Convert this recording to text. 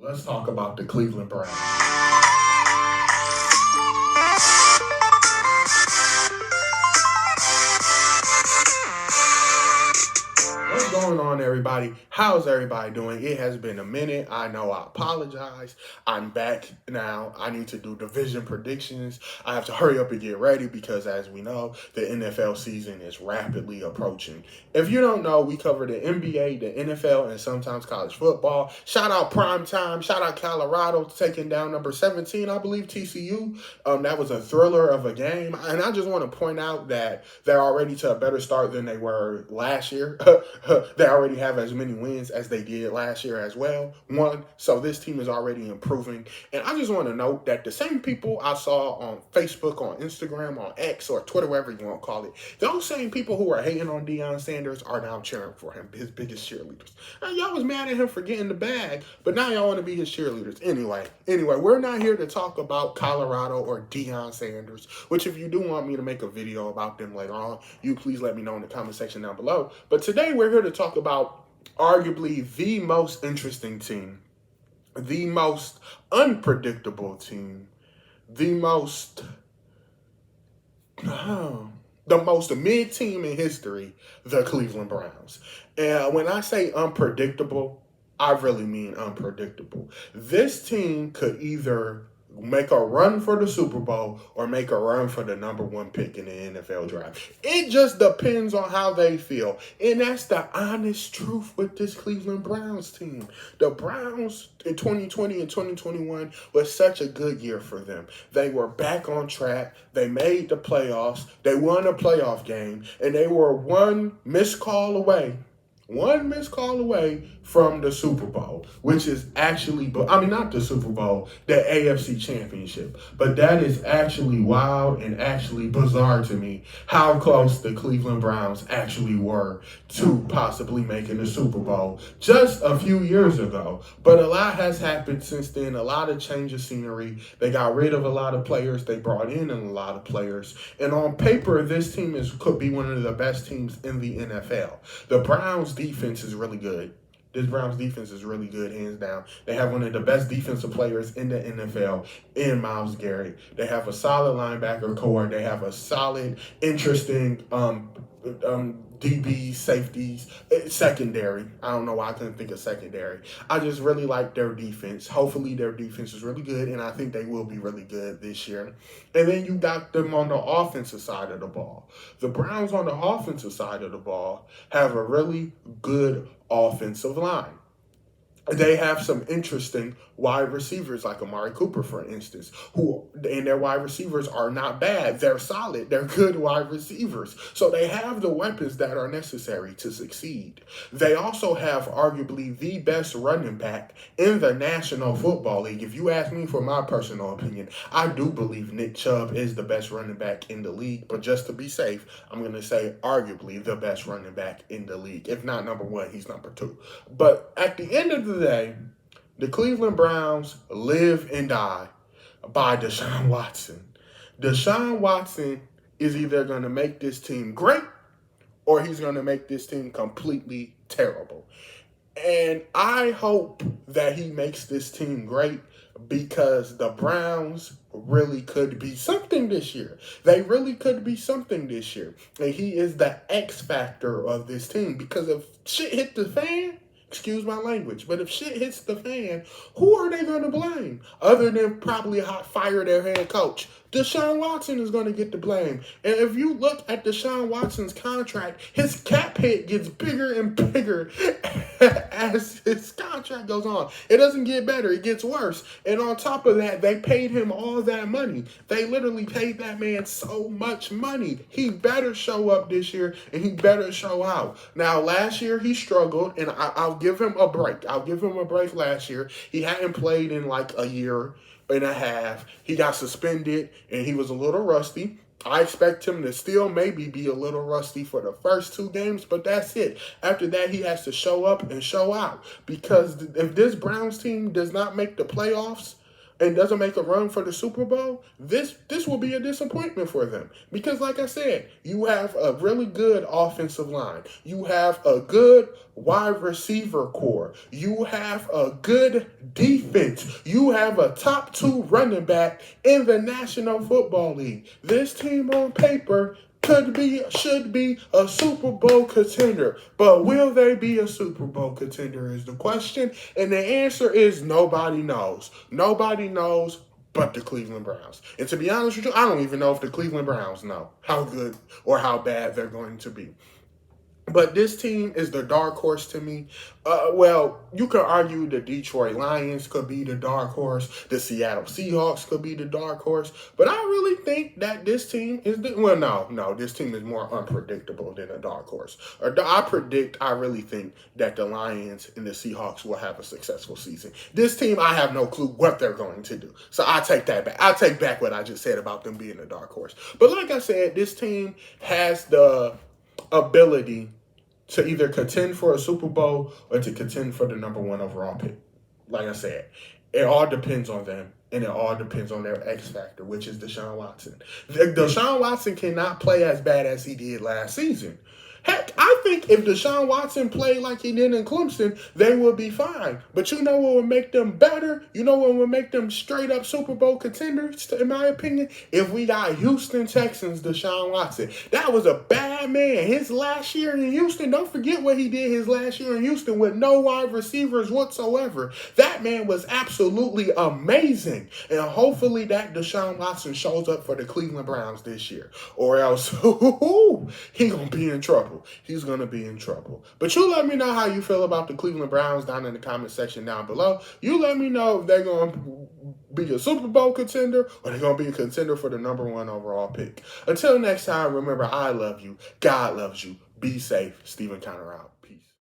Let's talk about the Cleveland Browns. What's going on, everybody? How's everybody doing? It has been a minute. I know, I apologize. I'm back now. I need to do division predictions. I have to hurry up and get ready because, as we know, the NFL season is rapidly approaching. If you don't know, we cover the NBA, the NFL, and sometimes college football. Shout out Prime Time. Shout out Colorado taking down number 17, I believe, TCU. That was a thriller of a game. And I just want to point out that they're already to a better start than they were last year. They already have as many wins as they did last year as well. So this team is already improving. And I just want to note that the same people I saw on Facebook, on Instagram, on X, or Twitter, whatever you want to call it, those same people who are hating on Deion Sanders are now cheering for him, his biggest cheerleaders. And y'all was mad at him for getting the bag, but now y'all want to be his cheerleaders. Anyway, we're not here to talk about Colorado or Deion Sanders, which if you do want me to make a video about them later on, you please let me know in the comment section down below. But today we're here to talk about arguably the most interesting team, the most unpredictable team, the most mid team in history, the Cleveland Browns. And when I say unpredictable, I really mean unpredictable. This team could either make a run for the Super Bowl or make a run for the #1 pick in the NFL draft. It just depends on how they feel. And that's the honest truth with this Cleveland Browns team. The Browns in 2020 and 2021 was such a good year for them. They were back on track. They made the playoffs. They won a playoff game. And they were one missed call away from the Super Bowl, which is actually, not the Super Bowl, the AFC Championship. But that is actually wild and actually bizarre to me how close the Cleveland Browns actually were to possibly making the Super Bowl just a few years ago. But a lot has happened since then, a lot of change of scenery. They got rid of a lot of players. They brought in a lot of players. And on paper, this team could be one of the best teams in the NFL. The Browns defense is really good. This Browns defense is really good, hands down. They have one of the best defensive players in the NFL in Myles Garrett. They have a solid linebacker core. They have a solid, interesting DB, safeties, secondary. I don't know why I couldn't think of secondary. I just really like their defense. Hopefully their defense is really good, and I think they will be really good this year. And then you got them on the offensive side of the ball. The Browns on the offensive side of the ball have a really good offensive line. They have some interesting wide receivers like Amari Cooper, for instance, and their wide receivers are not bad. They're solid. They're good wide receivers. So they have the weapons that are necessary to succeed. They also have arguably the best running back in the National Football League. If you ask me for my personal opinion, I do believe Nick Chubb is the best running back in the league. But just to be safe, I'm going to say arguably the best running back in the league. If not #1, he's #2. But at the end of the day, the Cleveland Browns live and die by Deshaun Watson. Deshaun Watson is either going to make this team great or he's going to make this team completely terrible. And I hope that he makes this team great because the Browns really could be something this year. They really could be something this year. And he is the X factor of this team because if shit hit the fan, excuse my language, but if shit hits the fan, who are they going to blame? Other than probably fire their head coach. Deshaun Watson is going to get the blame. And if you look at Deshaun Watson's contract, his cap hit gets bigger and bigger as his contract goes on. It doesn't get better. It gets worse. And on top of that, they paid him all that money. They literally paid that man so much money. He better show up this year, and he better show out. Now, last year he struggled, and I'll give him a break. I'll give him a break last year. He hadn't played in like a year and a half. He got suspended, and he was a little rusty. I expect him to still maybe be a little rusty for the first 2 games, but that's it. After that, he has to show up and show out. Because if this Browns team does not make the playoffs, and doesn't make a run for the Super Bowl, this will be a disappointment for them. Because like I said, you have a really good offensive line. You have a good wide receiver core. You have a good defense. You have a top 2 running back in the National Football League. This team on paper should be a Super Bowl contender. But will they be a Super Bowl contender is the question. And the answer is nobody knows. Nobody knows but the Cleveland Browns. And to be honest with you, I don't even know if the Cleveland Browns know how good or how bad they're going to be. But this team is the dark horse to me. Well, you could argue the Detroit Lions could be the dark horse. The Seattle Seahawks could be the dark horse. But I really think that this team is this team is more unpredictable than a dark horse. I really think that the Lions and the Seahawks will have a successful season. This team, I have no clue what they're going to do. So I take that back. I take back what I just said about them being a dark horse. But like I said, this team has the ability to either contend for a Super Bowl or to contend for the number 1 overall pick. Like I said, it all depends on them, and it all depends on their X factor, which is Deshaun Watson. Deshaun Watson cannot play as bad as he did last season. Heck, I think if Deshaun Watson played like he did in Clemson, they would be fine. But you know what would make them better? You know what would make them straight up Super Bowl contenders, in my opinion? If we got Houston Texans Deshaun Watson. That was a bad man. His last year in Houston, don't forget what he did his last year in Houston with no wide receivers whatsoever. That man was absolutely amazing. And hopefully that Deshaun Watson shows up for the Cleveland Browns this year. Or else, he gonna be in trouble. He's going to be in trouble. But you let me know how you feel about the Cleveland Browns down in the comment section down below. You let me know if they're going to be a Super Bowl contender or they're going to be a contender for the number 1 overall pick. Until next time, remember, I love you. God loves you. Be safe. Steven Conner out.